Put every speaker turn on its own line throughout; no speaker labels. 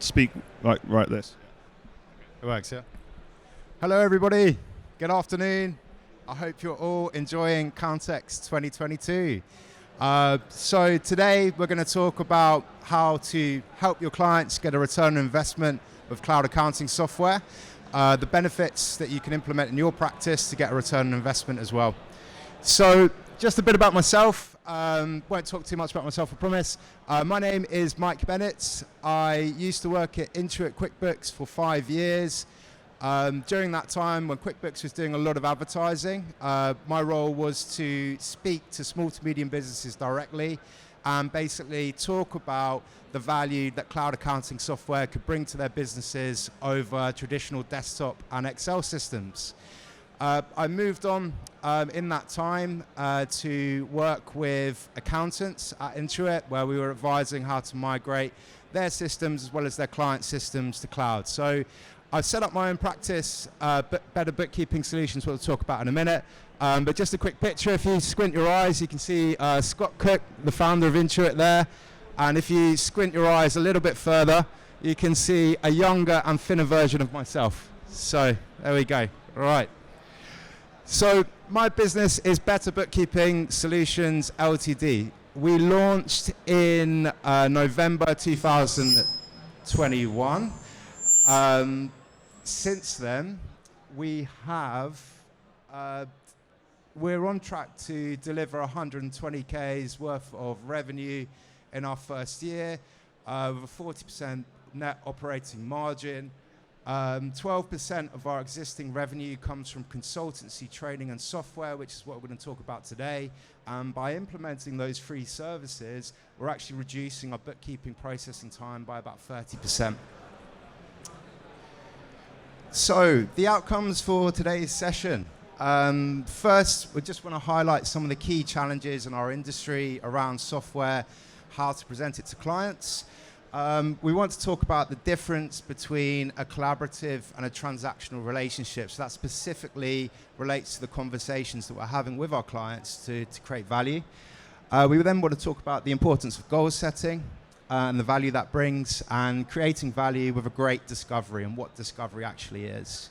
speak like this.
It works, yeah. Hello, everybody. Good afternoon. I hope you're all enjoying Accountex 2022. So today we're going to talk about how to help your clients get a return on investment with cloud accounting software, the benefits that you can implement in your practice to get a return on investment as well. So just a bit about myself. Won't talk too much about myself, I promise. My name is Mike Bennetts. I used to work at Intuit QuickBooks for 5 years. During that time, when QuickBooks was doing a lot of advertising, my role was to speak to small to medium businesses directly and basically talk about the value that cloud accounting software could bring to their businesses over traditional desktop and Excel systems. I moved on in that time to work with accountants at Intuit, where we were advising how to migrate their systems as well as their client systems to cloud. So I've set up my own practice, Better Bookkeeping Solutions, we'll talk about in a minute. But just a quick picture, if you squint your eyes, you can see Scott Cook, the founder of Intuit there. And if you squint your eyes a little bit further, you can see a younger and thinner version of myself. So there we go. All right. So my business is Better Bookkeeping Solutions Ltd. We launched in November 2021. Since then, we have, we're on track to deliver 120K's worth of revenue in our first year, with a 40% net operating margin. 12% of our existing revenue comes from consultancy, training and software, which is what we're going to talk about today. And by implementing those free services, we're actually reducing our bookkeeping processing time by about 30%. So the outcomes for today's session. First, we just want to highlight some of the key challenges in our industry around software, how to present it to clients. We want to talk about the difference between a collaborative and a transactional relationship. So that specifically relates to the conversations that we're having with our clients to create value. We then want to talk about the importance of goal setting and the value that brings, and creating value with a great discovery and what discovery actually is.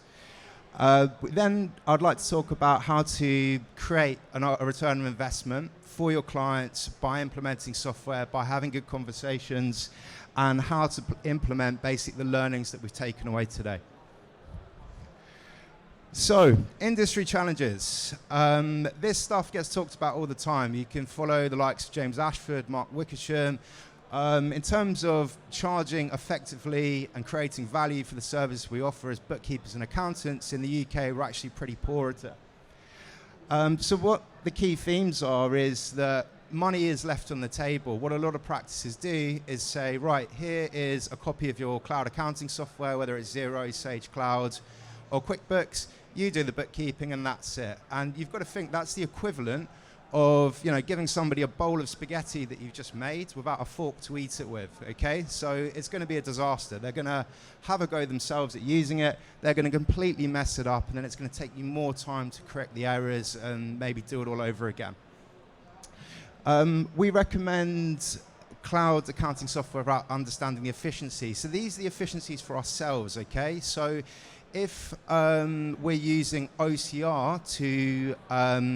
Then I'd like to talk about how to create a return on investment for your clients by implementing software, by having good conversations, and how to implement basically the learnings that we've taken away today. So, industry challenges. This stuff gets talked about all the time. You can follow the likes of James Ashford, Mark Wickersham. In terms of charging effectively and creating value for the service we offer as bookkeepers and accountants in the UK, we're actually pretty poor at it. So what the key themes are is that money is left on the table. What a lot of practices do is say, right, here is a copy of your cloud accounting software, whether it's Xero, Sage Cloud, or QuickBooks. You do the bookkeeping and that's it. And you've got to think that's the equivalent of, giving somebody a bowl of spaghetti that you've just made without a fork to eat it with, okay? So it's going to be a disaster. They're going to have a go themselves at using it. They're going to completely mess it up, and then it's going to take you more time to correct the errors and maybe do it all over again. We recommend cloud accounting software about understanding the efficiency. So these are the efficiencies for ourselves, okay? So if we're using OCR to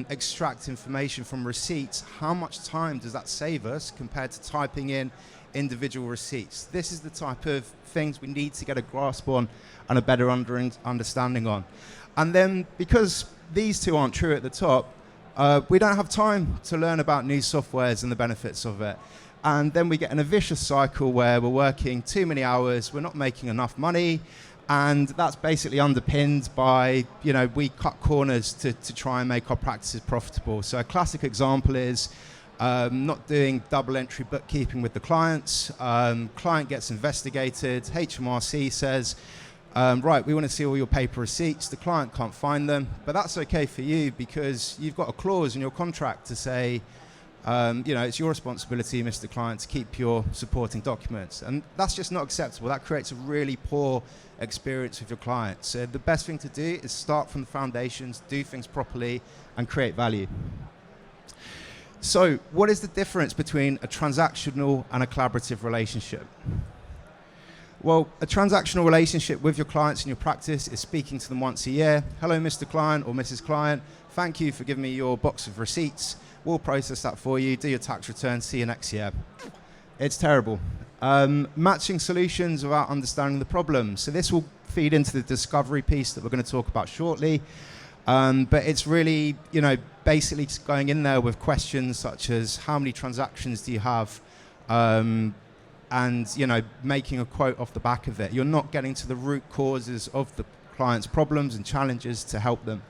extract information from receipts, how much time does that save us compared to typing in individual receipts? This is the type of things we need to get a grasp on and a better understanding on. And then, because these two aren't true at the top, we don't have time to learn about new softwares and the benefits of it. And then we get in a vicious cycle where we're working too many hours, we're not making enough money, and that's basically underpinned by, we cut corners to try and make our practices profitable. So a classic example is not doing double entry bookkeeping with the clients. Client gets investigated, HMRC says, right, we want to see all your paper receipts. The client can't find them, but that's okay for you because you've got a clause in your contract to say, it's your responsibility, Mr. Client, to keep your supporting documents. And that's just not acceptable. That creates a really poor experience with your client. So the best thing to do is start from the foundations, do things properly, and create value. So what is the difference between a transactional and a collaborative relationship? Well, a transactional relationship with your clients in your practice is speaking to them once a year. Hello, Mr. Client or Mrs. Client. Thank you for giving me your box of receipts. We'll process that for you. Do your tax return. See you next year. It's terrible. Matching solutions without understanding the problem. So this will feed into the discovery piece that we're going to talk about shortly. But it's really, basically just going in there with questions such as how many transactions do you have? And making a quote off the back of it. You're not getting to the root causes of the client's problems and challenges to help them.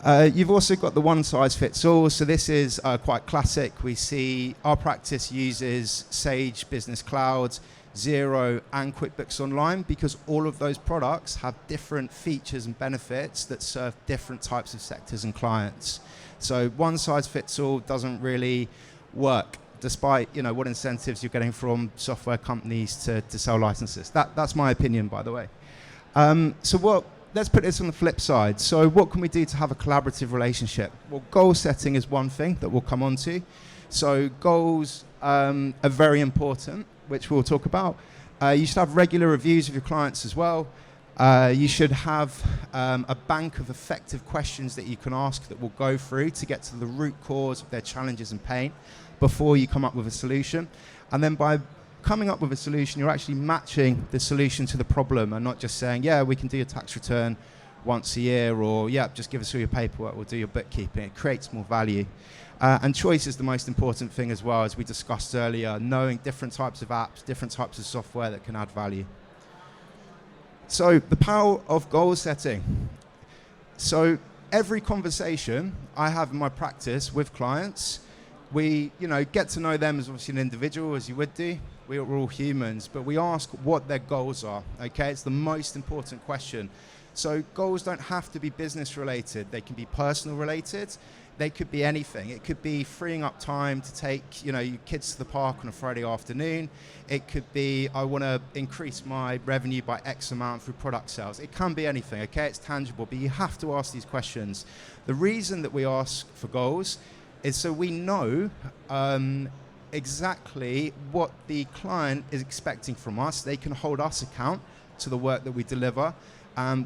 You've also got the one size fits all. So this is quite classic. We see our practice uses Sage Business Cloud, Xero and QuickBooks Online because all of those products have different features and benefits that serve different types of sectors and clients. So one size fits all doesn't really work, despite what incentives you're getting from software companies to sell licenses. That's my opinion, by the way. Let's put this on the flip side. So what can we do to have a collaborative relationship? Well, goal setting is one thing that we'll come on to. So goals are very important, which we'll talk about. You should have regular reviews of your clients as well. You should have a bank of effective questions that you can ask that will go through to get to the root cause of their challenges and pain before you come up with a solution. And then by coming up with a solution, you're actually matching the solution to the problem and not just saying, yeah, we can do your tax return once a year, or yeah, just give us all your paperwork, we'll do your bookkeeping. It creates more value. And choice is the most important thing as well, as we discussed earlier, knowing different types of apps, different types of software that can add value. So the power of goal setting. So every conversation I have in my practice with clients, we get to know them as obviously an individual, as you would do. We're all humans, but we ask what their goals are, okay? It's the most important question. So goals don't have to be business related. They can be personal related. They could be anything. It could be freeing up time to take your kids to the park on a Friday afternoon. It could be, I want to increase my revenue by X amount through product sales. It can be anything, okay? It's tangible, but you have to ask these questions. The reason that we ask for goals is so we know exactly what the client is expecting from us. They can hold us account to the work that we deliver.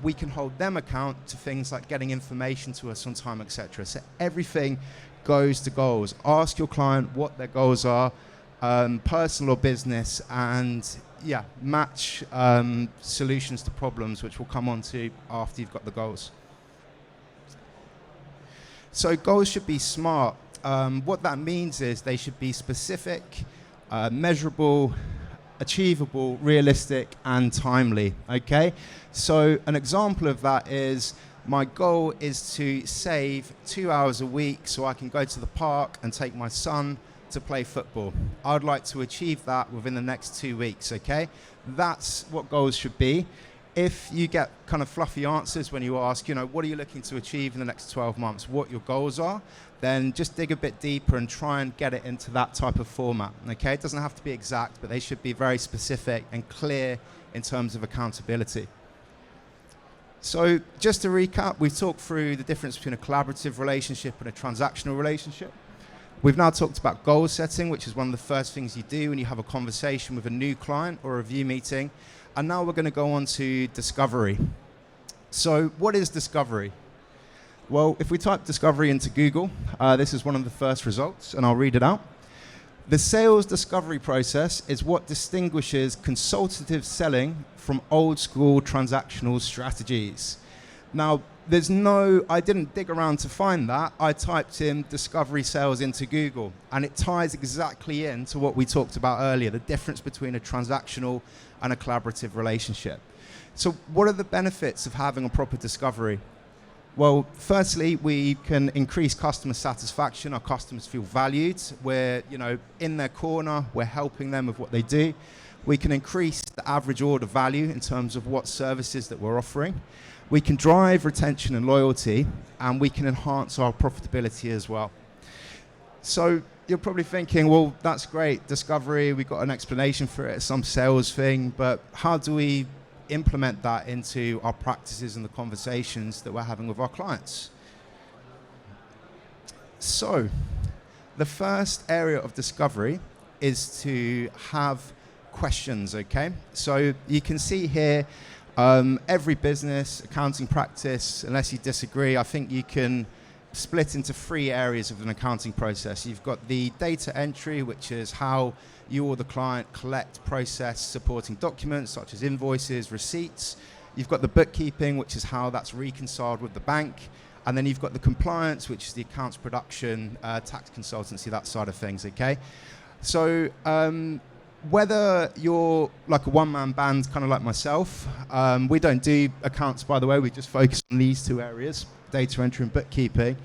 We can hold them account to things like getting information to us on time, etc. So everything goes to goals. Ask your client what their goals are, personal or business, and match solutions to problems, which we'll come on to after you've got the goals. So goals should be SMART. What that means is they should be specific, measurable, achievable, realistic, and timely, okay? So an example of that is my goal is to save 2 hours a week so I can go to the park and take my son to play football. I'd like to achieve that within the next 2 weeks, okay? That's what goals should be. If you get kind of fluffy answers when you ask, what are you looking to achieve in the next 12 months, what your goals are, then just dig a bit deeper and try and get it into that type of format, okay? It doesn't have to be exact, but they should be very specific and clear in terms of accountability. So just to recap, we've talked through the difference between a collaborative relationship and a transactional relationship. We've now talked about goal setting, which is one of the first things you do when you have a conversation with a new client or a review meeting. And now we're going to go on to discovery. So what is discovery? Well, if we type discovery into Google, this is one of the first results, and I'll read it out. The sales discovery process is what distinguishes consultative selling from old school transactional strategies. Now, I didn't dig around to find that. I typed in discovery sales into Google, and it ties exactly into what we talked about earlier, the difference between a transactional and a collaborative relationship. So what are the benefits of having a proper discovery? Well, firstly, we can increase customer satisfaction. Our customers feel valued. We're, in their corner. We're helping them with what they do. We can increase the average order value in terms of what services that we're offering. We can drive retention and loyalty, and we can enhance our profitability as well. So you're probably thinking, well, that's great, discovery, we got an explanation for it, some sales thing, but how do we implement that into our practices and the conversations that we're having with our clients? So the first area of discovery is to have questions, okay? So you can see here, every business, accounting practice, unless you disagree, I think you can split into 3 areas of an accounting process. You've got the data entry, which is how you or the client collect, process supporting documents such as invoices, receipts. You've got the bookkeeping, which is how that's reconciled with the bank. And then you've got the compliance, which is the accounts production, tax consultancy, that side of things, okay? So whether you're like a one-man band, kind of like myself, we don't do accounts, by the way, we just focus on these 2 areas, data entry and bookkeeping.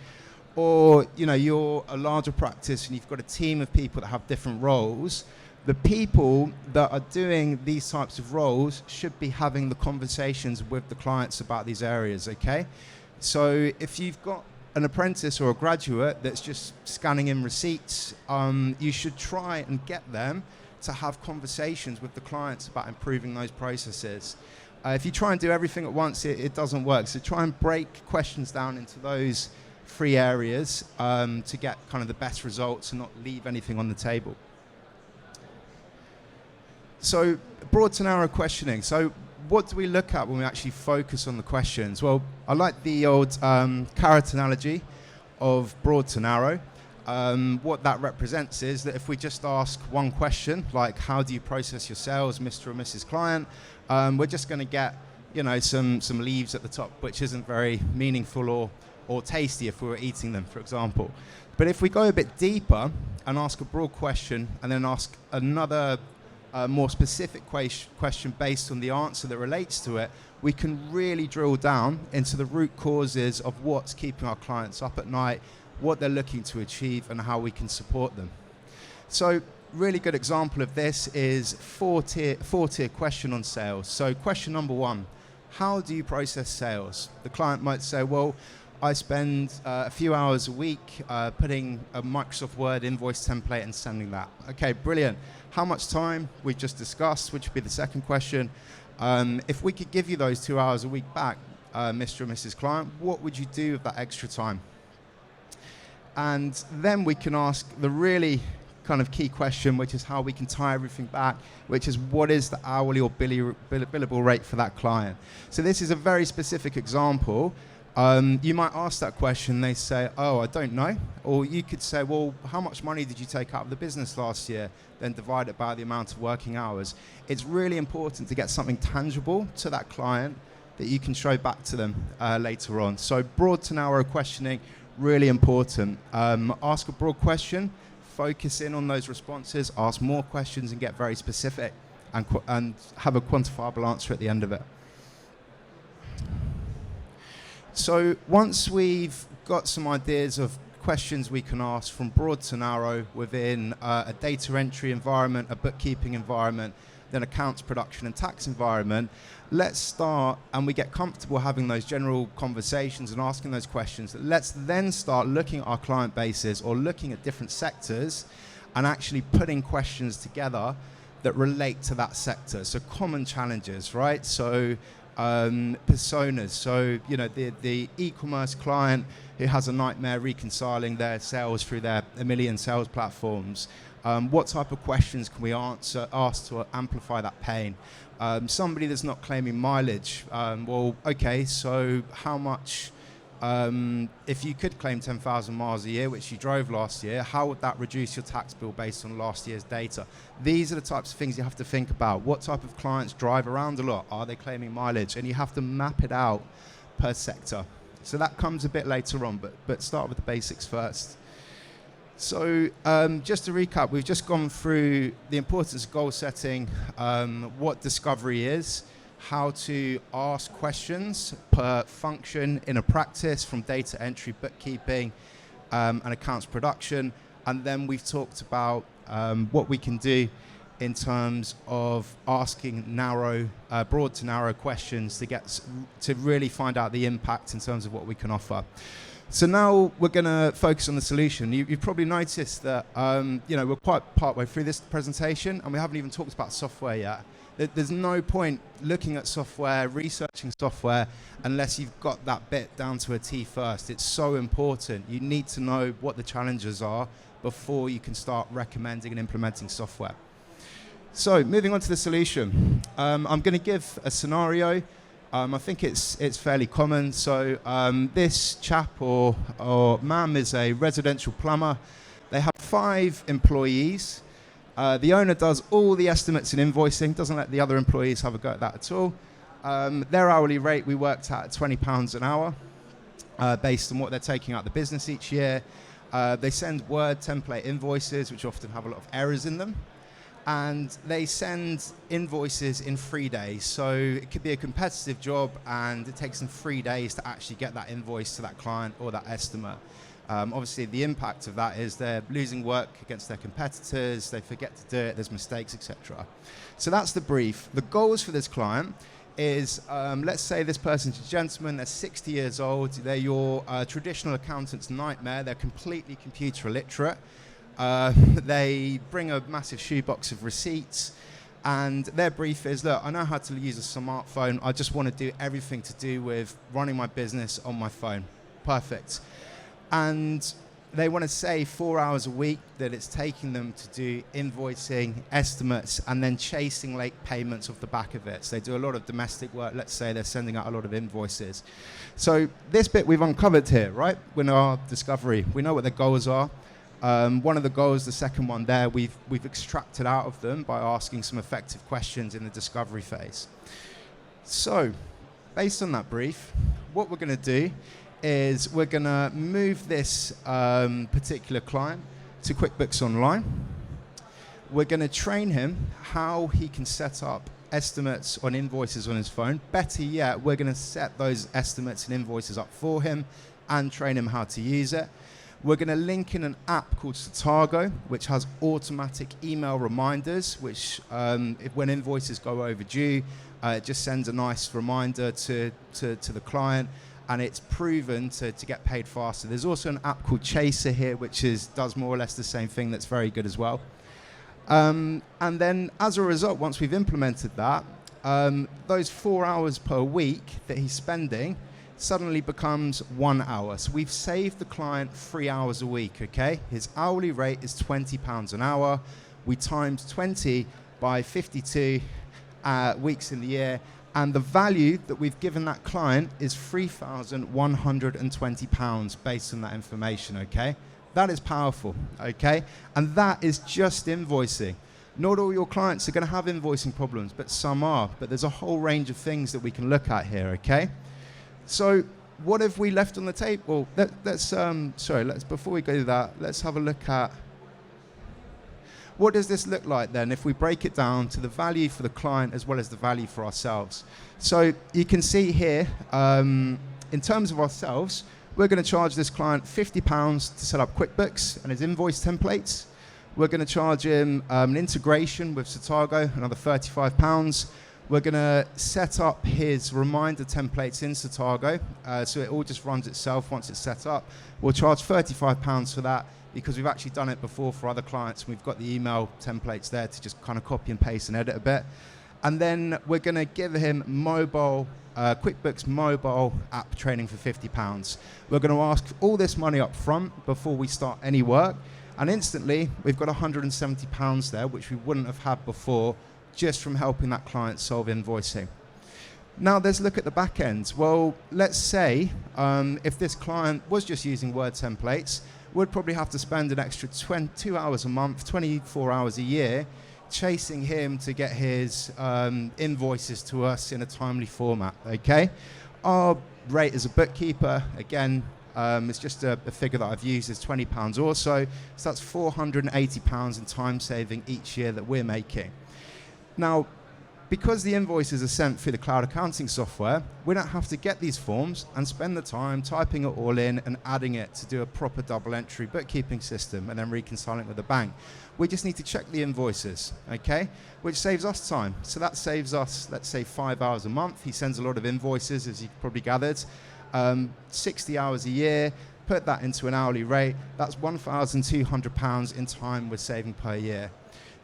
Or, you're a larger practice and you've got a team of people that have different roles. The people that are doing these types of roles should be having the conversations with the clients about these areas, okay? So if you've got an apprentice or a graduate that's just scanning in receipts, you should try and get them to have conversations with the clients about improving those processes. If you try and do everything at once, it doesn't work. So try and break questions down into those 3 areas to get kind of the best results and not leave anything on the table. So broad to narrow questioning. So what do we look at when we actually focus on the questions? Well, I like the old carrot analogy of broad to narrow. What that represents is that if we just ask one question, like how do you process your sales, Mr. or Mrs. Client, we're just going to get some leaves at the top, which isn't very meaningful or tasty if we were eating them, for example. But if we go a bit deeper and ask a broad question and then ask another more specific question based on the answer that relates to it, we can really drill down into the root causes of what's keeping our clients up at night, what they're looking to achieve, and how we can support them. So really good example of this is four-tier question on sales. So question number 1, how do you process sales? The client might say, well, I spend a few hours a week putting a Microsoft Word invoice template and sending that. Okay, brilliant. How much time? We just discussed, which would be the second question. If we could give you those 2 hours a week back, Mr. or Mrs. Client, what would you do with that extra time? And then we can ask the really kind of key question, which is how we can tie everything back, which is what is the hourly or billable rate for that client? So this is a very specific example. You might ask that question, they say, oh, I don't know. Or you could say, well, how much money did you take out of the business last year? Then divide it by the amount of working hours. It's really important to get something tangible to that client that you can show back to them later on. So broad to narrow questioning, really important. Ask a broad question, focus in on those responses, ask more questions and get very specific and have a quantifiable answer at the end of it. So once we've got some ideas of questions we can ask from broad to narrow within a data entry environment, a bookkeeping environment, then accounts production and tax environment, let's start, and we get comfortable having those general conversations and asking those questions. Let's then start looking at our client bases or looking at different sectors and actually putting questions together that relate to that sector. So common challenges, right? So personas. So, the e-commerce client who has a nightmare reconciling their sales through their 1 million sales platforms. What type of questions can we ask to amplify that pain? Somebody that's not claiming mileage. Well, okay, so how much, if you could claim 10,000 miles a year, which you drove last year, how would that reduce your tax bill based on last year's data? These are the types of things you have to think about. What type of clients drive around a lot? Are they claiming mileage? And you have to map it out per sector. So that comes a bit later on, but start with the basics first. So just to recap, we've just gone through the importance of goal setting, what discovery is, how to ask questions per function in a practice from data entry, bookkeeping, and accounts production. And then we've talked about what we can do in terms of asking broad to narrow questions to really find out the impact in terms of what we can offer. So now we're going to focus on the solution. You've probably noticed that we're quite partway through this presentation and we haven't even talked about software yet. There's no point looking at software, researching software, unless you've got that bit down to a T first. It's so important. You need to know what the challenges are before you can start recommending and implementing software. So moving on to the solution, I'm going to give a scenario. I think it's fairly common. So this chap or ma'am is a residential plumber. They have 5 employees. The owner does all the estimates and invoicing, doesn't let the other employees have a go at that at all. Their hourly rate we worked at £20 an hour based on what they're taking out of the business each year. They send Word template invoices, which often have a lot of errors in them. And they send invoices in 3 days. So it could be a competitive job and it takes them 3 days to actually get that invoice to that client or that estimate. Obviously, the impact of that is they're losing work against their competitors, they forget to do it, there's mistakes, etc. So that's the brief. The goals for this client is, let's say this person's a gentleman, they're 60 years old, they're your traditional accountant's nightmare, they're completely computer illiterate. They bring a massive shoebox of receipts, and their brief is, look, I know how to use a smartphone, I just want to do everything to do with running my business on my phone. Perfect. And they want to save 4 hours a week that it's taking them to do invoicing, estimates, and then chasing late payments off the back of it. So they do a lot of domestic work. Let's say they're sending out a lot of invoices. So this bit we've uncovered here, right? In our discovery, we know what their goals are. One of the goals, the second one there, we've extracted out of them by asking some effective questions in the discovery phase. So based on that brief, what we're going to do is we're going to move this particular client to QuickBooks Online. We're going to train him how he can set up estimates on invoices on his phone. Better yet, we're going to set those estimates and invoices up for him and train him how to use it. We're going to link in an app called Satago, which has automatic email reminders, which when invoices go overdue, it just sends a nice reminder to the client, and it's proven to get paid faster. There's also an app called Chaser here, which does more or less the same thing. That's very good as well. And then as a result, once we've implemented that, those 4 hours per week that he's spending suddenly becomes 1 hour. So we've saved the client 3 hours a week, okay? His hourly rate is £20 an hour. We times 20 by 52 weeks in the year, and the value that we've given that client is £3,120 based on that information, okay? That is powerful, okay? And that is just invoicing. Not all your clients are going to have invoicing problems, but some are. But there's a whole range of things that we can look at here, okay? So what have we left on the table? Before we go to that, let's have a look at what does this look like then if we break it down to the value for the client as well as the value for ourselves. So you can see here, in terms of ourselves, we're going to charge this client £50 to set up QuickBooks and his invoice templates. We're going to charge him an integration with Satago, another £35. We're going to set up his reminder templates in Satago, so it all just runs itself once it's set up. We'll charge £35 for that because we've actually done it before for other clients, and we've got the email templates there to just kind of copy and paste and edit a bit. And then we're going to give him QuickBooks mobile app training for £50. We're going to ask all this money up front before we start any work, and instantly we've got £170 there, which we wouldn't have had before, just from helping that client solve invoicing. Now let's look at the back end. Well, let's say if this client was just using Word templates, we'd probably have to spend an extra 2 hours a month, 24 hours a year, chasing him to get his invoices to us in a timely format, okay? Our rate as a bookkeeper, again, it's just a figure that I've used, is £20 or so that's £480 in time saving each year that we're making. Now, because the invoices are sent through the cloud accounting software, we don't have to get these forms and spend the time typing it all in and adding it to do a proper double entry bookkeeping system and then reconciling it with the bank. We just need to check the invoices, okay? Which saves us time. So that saves us, let's say, 5 hours a month. He sends a lot of invoices, as you probably gathered. 60 hours a year, put that into an hourly rate, that's £1,200 in time we're saving per year.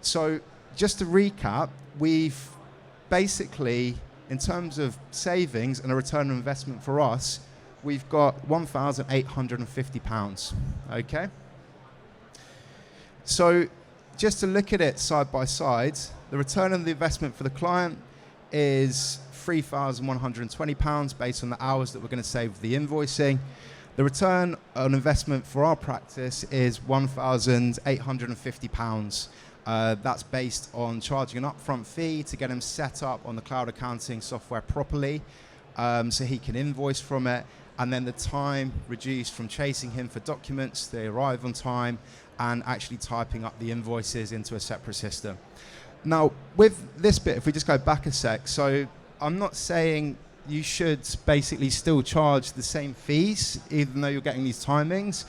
So just to recap, we've basically, in terms of savings and a return on investment for us, we've got £1,850, okay? So just to look at it side by side, the return on the investment for the client is £3,120 based on the hours that we're going to save with the invoicing. The return on investment for our practice is £1,850. That's based on charging an upfront fee to get him set up on the cloud accounting software properly, so he can invoice from it, and then the time reduced from chasing him for documents, they arrive on time, and actually typing up the invoices into a separate system. Now, with this bit, if we just go back a sec, so I'm not saying you should basically still charge the same fees, even though you're getting these timings.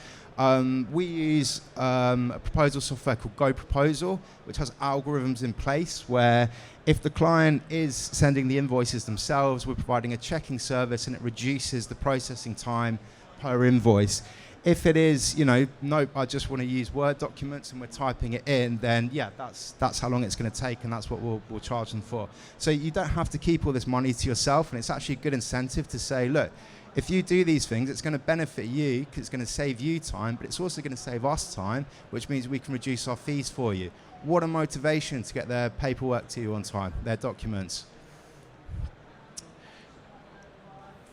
We use a proposal software called Go Proposal, which has algorithms in place where if the client is sending the invoices themselves, we're providing a checking service and it reduces the processing time per invoice. If it is, nope, I just want to use Word documents and we're typing it in, then yeah, that's how long it's going to take, and that's what we'll charge them for. So you don't have to keep all this money to yourself, and it's actually a good incentive to say, look, if you do these things, it's going to benefit you because it's going to save you time, but it's also going to save us time, which means we can reduce our fees for you. What a motivation to get their paperwork to you on time, their documents.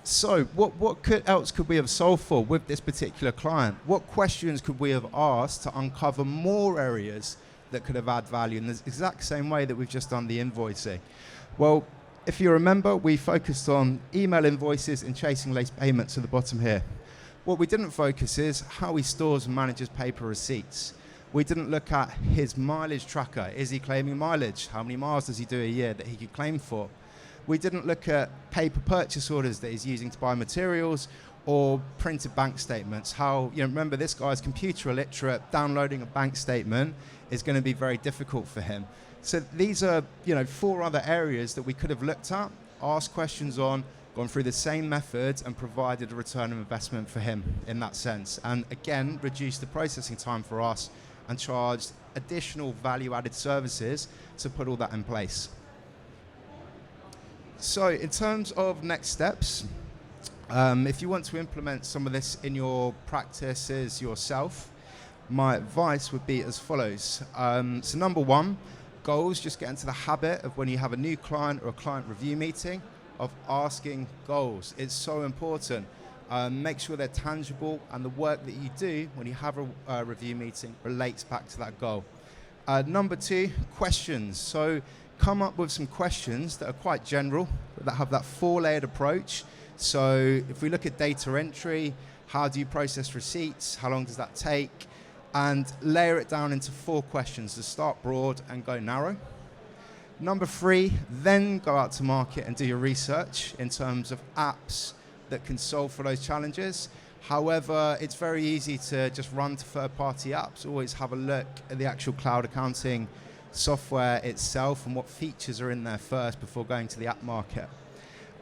So what else could we have solved for with this particular client? What questions could we have asked to uncover more areas that could have added value in the exact same way that we've just done the invoicing? Well, if you remember, we focused on email invoices and chasing late payments at the bottom here. What we didn't focus is how he stores and manages paper receipts. We didn't look at his mileage tracker. Is he claiming mileage? How many miles does he do a year that he could claim for? We didn't look at paper purchase orders that he's using to buy materials or printed bank statements. How, remember, this guy's computer illiterate, downloading a bank statement is going to be very difficult for him. So these are, 4 other areas that we could have looked at, asked questions on, gone through the same methods and provided a return of investment for him in that sense. And again, reduced the processing time for us and charged additional value-added services to put all that in place. So in terms of next steps, if you want to implement some of this in your practices yourself, my advice would be as follows. So number 1, goals, just get into the habit of when you have a new client or a client review meeting of asking goals. It's so important. Make sure they're tangible and the work that you do when you have a review meeting relates back to that goal. Number 2, questions. So come up with some questions that are quite general, that have that 4-layered approach. So if we look at data entry, how do you process receipts? How long does that take? And layer it down into 4 questions to start broad and go narrow. Number 3, then go out to market and do your research in terms of apps that can solve for those challenges. However, it's very easy to just run to third-party apps. Always have a look at the actual cloud accounting software itself and what features are in there first before going to the app market.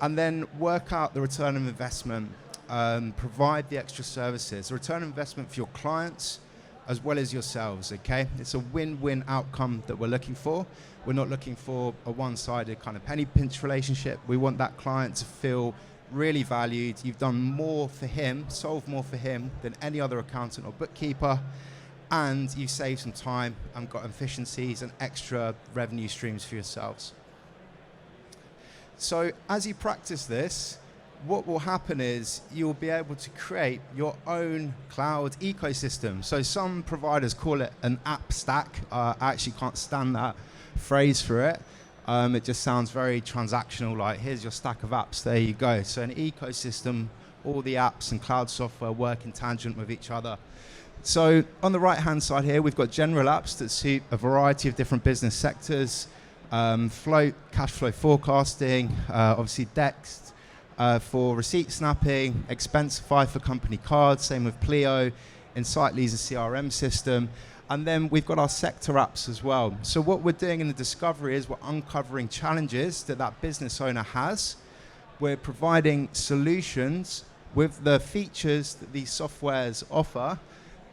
And then work out the return of investment, provide the extra services. The return of investment for your clients as well as yourselves, okay? It's a win-win outcome that we're looking for. We're not looking for a one-sided kind of penny pinch relationship. We want that client to feel really valued. You've done more for him, solved more for him than any other accountant or bookkeeper, and you've saved some time and got efficiencies and extra revenue streams for yourselves. So as you practice this, what will happen is you'll be able to create your own cloud ecosystem. So some providers call it an app stack. I actually can't stand that phrase for it. It just sounds very transactional, like here's your stack of apps, there you go. So an ecosystem, all the apps and cloud software work in tangent with each other. So on the right-hand side here, we've got general apps that suit a variety of different business sectors, float, cash flow forecasting, obviously Dext for receipt snapping, Expensify for company cards, same with Pleo, Insightly's a CRM system, and then we've got our sector apps as well. So what we're doing in the discovery is we're uncovering challenges that that business owner has. We're providing solutions with the features that these softwares offer,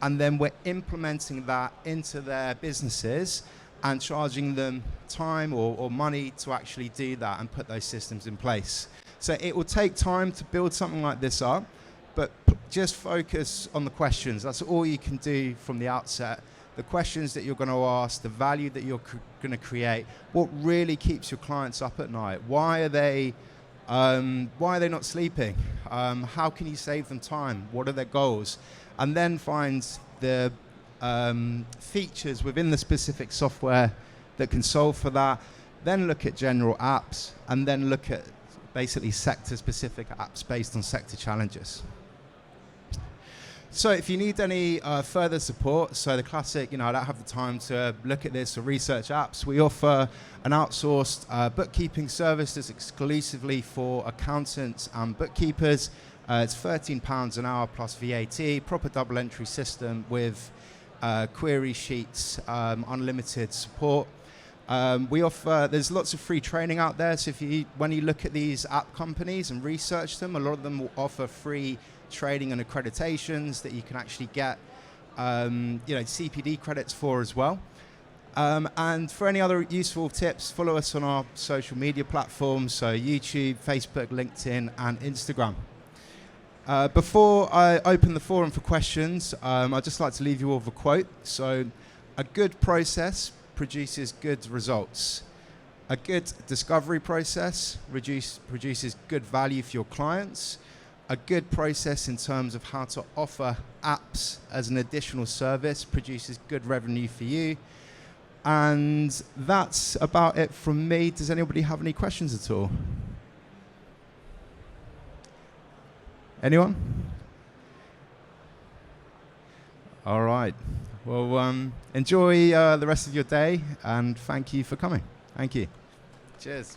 and then we're implementing that into their businesses and charging them time or money to actually do that and put those systems in place. So it will take time to build something like this up, but just focus on the questions. That's all you can do from the outset the questions that you're going to ask, the value that you're going to create, what really keeps your clients up at night. Why are they not sleeping? How can you save them time? What are their goals? And then find the features within the specific software that can solve for that. Then look at general apps, and then look at basically sector-specific apps based on sector challenges. So if you need any further support, so the classic, I don't have the time to look at this or research apps, we offer an outsourced bookkeeping service that's exclusively for accountants and bookkeepers. It's £13 an hour plus VAT, proper double entry system with query sheets, unlimited support. We offer, there's lots of free training out there, so when you look at these app companies and research them, a lot of them will offer free training and accreditations that you can actually get CPD credits for as well. And for any other useful tips, follow us on our social media platforms, so YouTube, Facebook, LinkedIn, and Instagram. Before I open the forum for questions, I'd just like to leave you all with a quote. So, a good process produces good results. A good discovery process produces good value for your clients. A good process in terms of how to offer apps as an additional service produces good revenue for you. And that's about it from me. Does anybody have any questions at all? Anyone? All right. Well, enjoy the rest of your day, and thank you for coming. Thank you. Cheers.